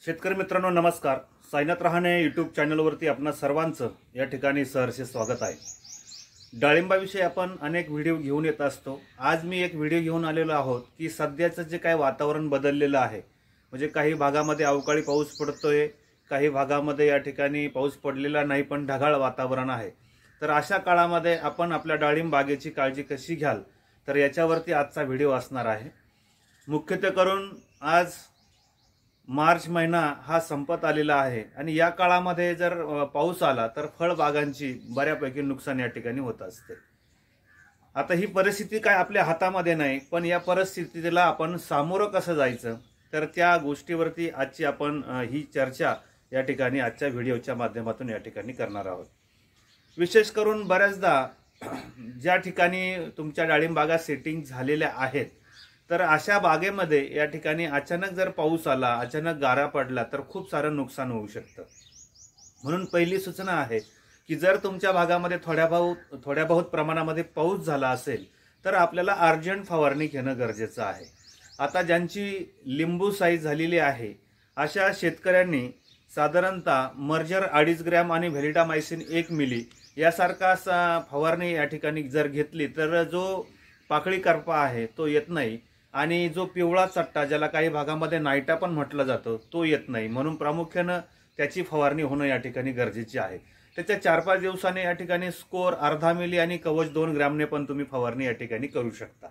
शेतकरी मित्रांनो नमस्कार. साईनाथ रहाणे यूट्यूब चॅनलवरती आपणा सर्वांचं या ठिकाणी सहर्ष स्वागत आहे. डाळिंबाविषयी आपण अनेक व्हिडिओ घेऊन येत असतो. आज मी एक व्हिडिओ घेऊन आलेलो आहोत की सध्याचं जे काही वातावरण बदललेलं आहे, म्हणजे काही भागामध्ये अवकाळी पाऊस पडतोय, काही भागामध्ये या ठिकाणी पाऊस पडलेला नाही पण ढगाळ वातावरण आहे. तर अशा काळामध्ये आपण आपल्या डाळिंब बागेची काळजी कशी घ्याल तर याच्यावरती आजचा व्हिडिओ असणार आहे. मुख्यतः करून आज मार्च महिना हा संपत आलेला आहे आणि या काळामध्ये जर पाऊस आला तर फळबागांची बऱ्यापैकी नुकसान या ठिकाणी होत असते. आता ही परिस्थिती काय आपल्या हातामध्ये नाही, पण या परिस्थितीला आपण सामोरं कसं जायचं तर त्या गोष्टीवरती आजची आपण ही चर्चा या ठिकाणी आजच्या व्हिडिओच्या माध्यमातून या ठिकाणी करणार आहोत. विशेष करून बऱ्याचदा ज्या ठिकाणी तुमच्या डाळिंब बागा सेटिंग झालेल्या आहेत तर अशा बागेमध्ये या ठिकाणी अचानक जर पाऊस आला, अचानक गारा पडला तर खूप सारं नुकसान होऊ शकतं. म्हणून पहिली सूचना आहे की जर तुमच्या भागामध्ये थोड्या बहुत प्रमाणामध्ये पाऊस झाला असेल तर आपल्याला अर्जंट फवारणी घेणं गरजेचं आहे. आता ज्यांची लिंबू साईज झालेली आहे अशा शेतकऱ्यांनी साधारणतः मर्जर 2.5 ग्रॅम आणि व्हॅलिडामायसिन 1 मिली यासारखा फवारणी या ठिकाणी जर घेतली तर जो पाकळी करपा आहे तो येत नाही आणि जो पिवळा चट्टा ज्याला काही भागामध्ये नायटा पण म्हटलं जातं तो येत नाही. म्हणून प्रामुख्यानं त्याची फवारणी होणं या ठिकाणी गरजेची आहे. त्याच्या 4-5 दिवसाने या ठिकाणी स्कोर 0.5 मिली आणि कवच 2 ग्रॅमने पण तुम्ही फवारणी या ठिकाणी करू शकता.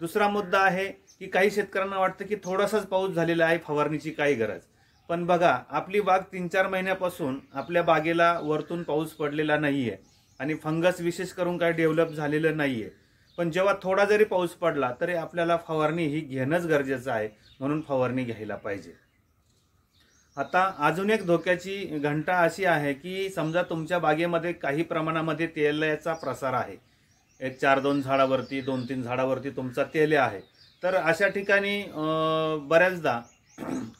दुसरा मुद्दा आहे की काही शेतकऱ्यांना वाटतं की थोडासाच पाऊस झालेला आहे, फवारणीची काही गरज. पण बघा, आपली बाग 3-4 महिन्यापासून आपल्या बागेला वरतून पाऊस पडलेला नाहीये आणि फंगस विशेष करून काही डेव्हलप झालेलं नाहीये. पण जेव्हा थोडा जरी पाऊस पडला तरी आपल्याला फवारणी ही घेणंच गरजेचं आहे, म्हणून फवारणी घ्यायला पाहिजे. आता अजून एक धोक्याची घंटा अशी आहे की समजा तुमच्या बागेमध्ये काही प्रमाणामध्ये तेलाचा प्रसार आहे, एक 4-2 झाडावरती 2-3 झाडावरती तुमचा तेले आहे, तर अशा ठिकाणी बऱ्याचदा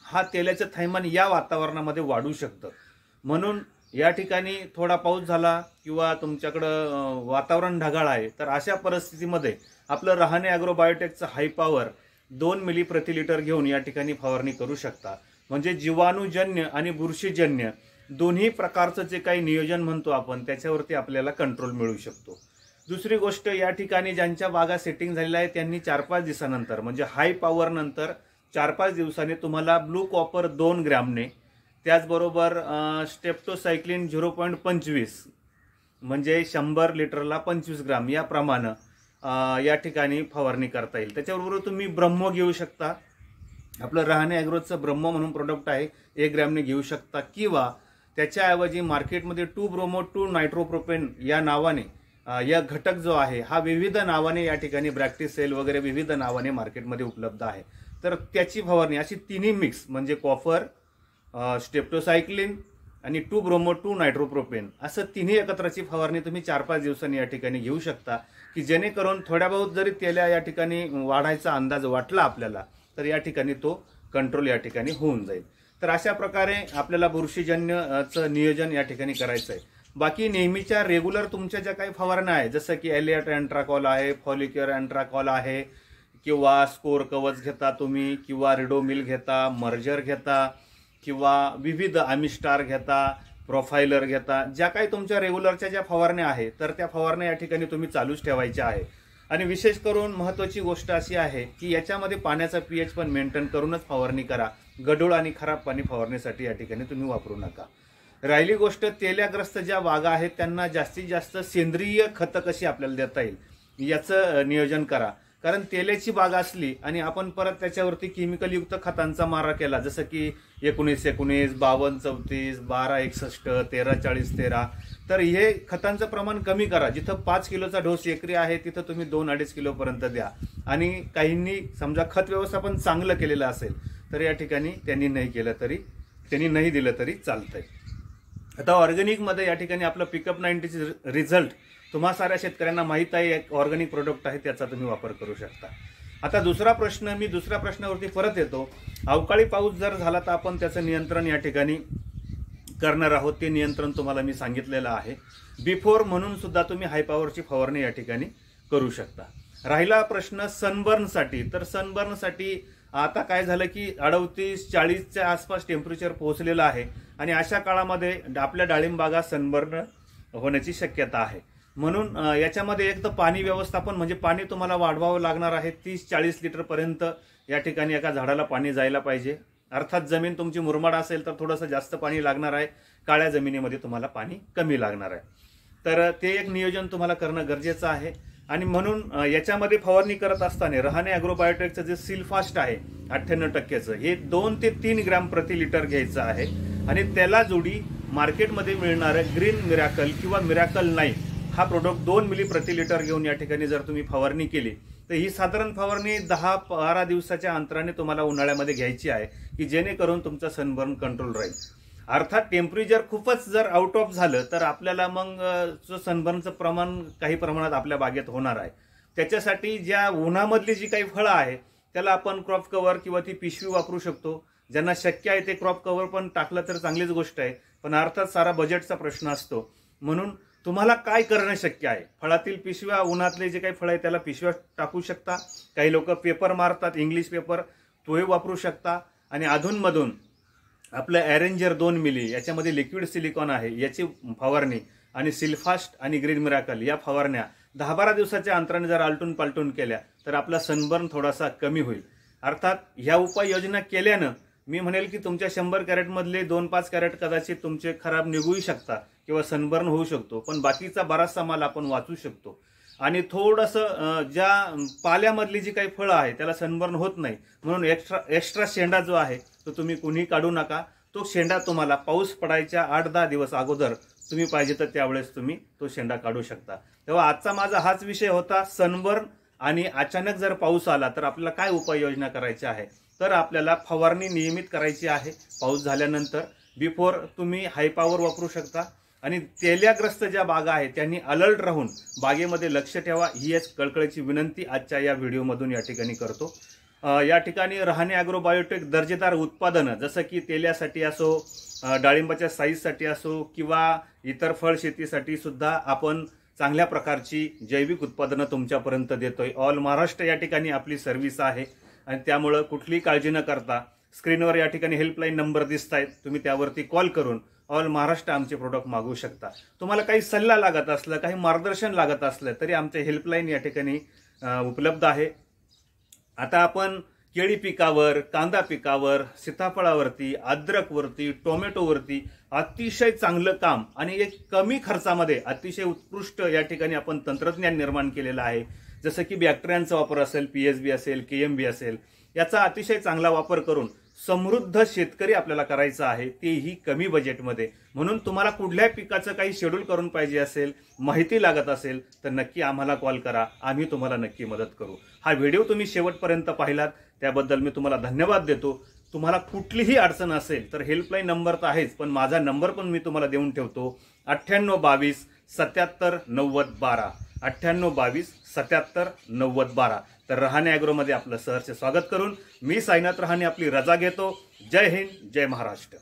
हा तेलाचं थैमान या वातावरणामध्ये वाढू शकतं. म्हणून या ठिकाणी थोडा पाऊस झाला किंवा तुमच्याकडं वातावरण ढगाळ आहे तर अशा परिस्थितीमध्ये आपलं रहाणे ॲग्रोबायोटेकचं हाय पॉवर 2 मिली प्रति लिटर घेऊन या ठिकाणी फवारणी करू शकता. म्हणजे जीवाणूजन्य आणि बुरशीजन्य दोन्ही प्रकारचं जे काही नियोजन म्हणतो आपण त्याच्यावरती आपल्याला कंट्रोल मिळू शकतो. दुसरी गोष्ट, या ठिकाणी ज्यांच्या बागा सेटिंग झालेल्या आहे त्यांनी 4-5 दिवसानंतर म्हणजे हाय पॉवर नंतर 4-5 दिवसांनी तुम्हाला ब्लू कॉपर 2 ग्रॅमने, त्याचबरोबर स्टेप्टोसायक्लिन 0.25 म्हणजे 100 लिटरला 25 ग्राम या प्रमाणे या ठिकाणी फवारणी करता येईल. त्याच्याबरोबर तुम्ही ब्रह्मो घेऊ शकता. आपलं रहाणे ॲग्रोचं ब्रह्मो म्हणून प्रोडक्ट आहे, 1 ग्रॅमने घेऊ शकता. किंवा त्याच्याऐवजी मार्केटमध्ये 2 ब्रोमो 2 नायट्रोप्रोपेन या नावाने या घटक जो आहे हा विविध नावाने या ठिकाणी ब्रॅक्टिसेल वगैरे विविध नावाने मार्केटमध्ये उपलब्ध आहे. तर त्याची फवारणी अशी तिन्ही मिक्स म्हणजे कॉपर, स्टेप्टोसायक्लिन आणि 2 ब्रोमो 2 नायट्रोप्रोपेन असं तिन्ही एकत्रची फवारणी तुम्ही 4-5 दिवसांनी या ठिकाणी घेऊ शकता की जेणेकरून थोड्या बहुत जरी तेल्या या ठिकाणी वाढायचा अंदाज वाटला आपल्याला तर या ठिकाणी तो कंट्रोल या ठिकाणी होऊन जाईल. तर अशा प्रकारे आपल्याला बुरशीजन्यचं नियोजन या ठिकाणी करायचं आहे. बाकी नेहमीच्या रेग्युलर तुमच्या ज्या काही फवारण्या आहे जसं की एलियट अँट्राकॉल आहे, फॉलिक्युअर अँट्राकॉल आहे, किंवा स्कोर कवच घेता तुम्ही, किंवा रिडोमिल घेता, मर्जर घेता, किंवा विविध आमिस्टार घेता, प्रोफायलर घेता, ज्या काही तुमच्या रेग्युलरच्या ज्या फवारण्या आहेत तर त्या फवारण्या या ठिकाणी तुम्ही चालूच ठेवायच्या आहे. आणि विशेष करून महत्त्वाची गोष्ट अशी आहे की याच्यामध्ये पाण्याचा pH पण मेंटेन करूनच फवारणी करा. गढूळ आणि खराब पाणी फवारणीसाठी या ठिकाणी तुम्ही वापरू नका. राहिली गोष्ट, तेल्याग्रस्त ज्या बागा आहेत त्यांना जास्तीत जास्त सेंद्रिय खतं कशी आपल्याला देता येईल याचं नियोजन करा. कारण तेल्याची बाग असली आणि आपण परत त्याच्यावरती केमिकलयुक्त खतांचा मारा केला जसं की 19-19, 52-34, 12-61, 13-40-13, तर हे खतांचं प्रमाण कमी करा. जिथं 5 किलोचा डोस एकरी आहे तिथं तुम्ही 2-2.5 किलोपर्यंत द्या. आणि काहींनी समजा खत व्यवस्थापन चांगलं केलेलं असेल तर या ठिकाणी त्यांनी नाही दिलं तरी चालतंय. आता ऑर्गॅनिकमध्ये या ठिकाणी आपलं पिकअप 90चे रिझल्ट तुम्हा साऱ्या शेतकऱ्यांना माहीत आहे, एक ऑर्गॅनिक प्रोडक्ट आहे, त्याचा तुम्ही वापर करू शकता. आता दुसरा प्रश्न, मी दुसऱ्या प्रश्नावरती परत येतो. अवकाळी पाऊस जर झाला तर आपण त्याचं नियंत्रण या ठिकाणी करणार आहोत. ते नियंत्रण तुम्हाला मी सांगितलेलं आहे. बिफोर म्हणून सुद्धा तुम्ही हाय पॉवरची फवारणी या ठिकाणी करू शकता. राहिला प्रश्न सनबर्नसाठी, तर सनबर्नसाठी आता काय झालं की 38-40च्या आसपास टेम्परेचर पोहोचलेलं आहे आणि अशा काळामध्ये आपल्या डाळिंब बागा सनबर्न होण्याची शक्यता आहे। म्हणून याच्यामध्ये एक तर पाणी व्यवस्थापन म्हणजे पाणी तुम्हाला वाढवावं लागणार आहे। 30-40 लिटर पर्यंत या ठिकाणी एका झाडाला पाणी जायला पाहिजे। अर्थात जमीन तुमची मुरमाड असेल तर थोडंसं जास्त पाणी लागणार आहे, काळ्या जमिनीमध्ये तुम्हाला पाणी कमी लागणार आहे। तर ते एक नियोजन तुम्हाला करणं गरजेचं आहे। आणि म्हणून याच्यामध्ये फवारणी करत असताना रहाणे ॲग्रोबायोटेकचं जे सिल्फास्ट आहे 98%चं हे 2 ते 3 ग्रॅम प्रति लिटर घ्यायचं आहे आणि त्याला जोडी मार्केटमध्ये मिळणारं ग्रीन मिरॅकल किंवा मिरॅकल 9 हा प्रोडक्ट 2 मिली प्रति लिटर घेऊन या ठिकाणी जर तुम्ही फवारणी केली तर ही साधारण फवारणी 10-12 दिवसाच्या अंतराने तुम्हाला उन्हाळ्यामध्ये घ्यायची आहे की जेणेकरून तुमचा सनबर्न कंट्रोल राहील। अर्थात टेम्परेचर खूपच जर आउट ऑफ झालं तर आपल्याला मग जो सनबर्नचं प्रमाण काही प्रमाणात आपल्या बागेत होणार आहे। त्याच्यासाठी ज्या उन्हामधली जी काही फळं आहे त्याला आपण क्रॉप कव्हर किंवा ती पिशवी वापरू शकतो। ज्यांना शक्य आहे ते क्रॉप कव्हर पण टाकलं तर चांगलीच गोष्ट आहे, पण अर्थात सारा बजेटचा प्रश्न असतो। म्हणून तुम्हाला काय करणं शक्य आहे, फळातील पिशव्या, उन्हातले जे काही फळ आहे त्याला पिशव्या टाकू शकता। काही लोक पेपर मारतात, इंग्लिश पेपर, तोही वापरू शकता। आणि अधूनमधून आपलं अरेंजर 2 मिली याच्यामध्ये लिक्विड सिलिकॉन आहे याची फवारणी आणि सिल्फास्ट आणि ग्रीन मिरॅकल या फवारण्या 10-12 दिवसाच्या अंतराने जर आलटून पालटून केल्या तर आपला सनबर्न थोडासा कमी होईल। अर्थात ह्या उपाययोजना केल्यानं मी म्हणेल की तुमच्या 100 कॅरेटमधले 2-5 कॅरेट कदाचित तुमचे खराब निघूही शकता किंवा सनबर्न होऊ शकतो, पण बाकीचा बराचसा माल आपण वाचू शकतो। आणि थोडंसं ज्या पाल्यामधली जी काही फळं आहे त्याला सनबर्न होत नाही म्हणून एक्स्ट्रा शेंडा जो आहे तो तुम्ही कुणी काढू नका। तो शेंडा तुम्हाला पाऊस पडायच्या 8-10 दिवस अगोदर तुम्ही पाहिजे तर त्यावेळेस तुम्ही तो शेंडा काढू शकता। तेव्हा आजचा माझा हाच विषय होता, सनबर्न आणि अचानक जर पाऊस आला तर आपल्याला काय उपाययोजना करायची आहे। तर आपल्याला फवारणी नियमित करायची आहे पाऊस झाल्यानंतर। बिफोर तुम्ही हाय पॉवर वापरू शकता आणि तेल्याग्रस्त ज्या बागा आहेत त्यांनी अलर्ट राहून बागेमध्ये लक्ष ठेवा, ही एक कळकळीची विनंती आजच्या या व्हिडिओमधून या ठिकाणी करतो। या ठिकाणी रहाणे ॲग्रोबायोटेक दर्जेदार उत्पादनं जसं की तेल्यासाठी असो, डाळिंबाच्या साईजसाठी असो किंवा इतर फळ शेतीसाठी सुद्धा आपण चांगल्या प्रकारची जैविक उत्पादनं तुमच्यापर्यंत देतोय। ऑल महाराष्ट्र या ठिकाणी आपली सर्व्हिस आहे आणि त्यामुळे कुठलीही काळजी न करता स्क्रीनवर या ठिकाणी हेल्पलाईन नंबर दिसत आहेत, तुम्ही त्यावरती कॉल करून ऑल महाराष्ट्र आमचे प्रोडक्ट मागवू शकता। तुम्हाला काही सल्ला लागत असलं, काही मार्गदर्शन लागत असलं तरी आमचे हेल्पलाईन या ठिकाणी उपलब्ध आहे। आता आपण केळी पिकावर, कांदा पिकावर, सीताफळावरती, अद्रकवरती, टोमॅटोवरती अतिशय चांगलं काम आणि एक कमी खर्चामध्ये अतिशय उत्कृष्ट या ठिकाणी आपण तंत्रज्ञान निर्माण केलेलं आहे। जसं की बॅक्टेरियांचा वापर असेल, PSB असेल, KMB असेल, याचा अतिशय चांगला वापर करून समृद्ध शेतकरी आपल्याला करायचा आहे, तेही कमी बजेटमध्ये। म्हणून तुम्हाला कुठल्याही पिकाचं काही शेड्यूल करून पाहिजे असेल, माहिती लागत असेल तर नक्की आम्हाला कॉल करा, आम्ही तुम्हाला नक्की मदत करू। हा व्हिडिओ तुम्ही शेवटपर्यंत पाहिलात त्याबद्दल मी तुम्हाला धन्यवाद देतो। तुम्हाला कुठलीही अडचण असेल तर हेल्पलाईन नंबर तर आहेच, पण माझा नंबर पण मी तुम्हाला देऊन ठेवतो 9822 77 90 12 9822 77 90 12। तर रहाणे ॲग्रोमध्ये आपलं सहर्ष स्वागत करून मी साईनाथ रहाणे आपली रजा घेतो। जय हिंद, जय महाराष्ट्र।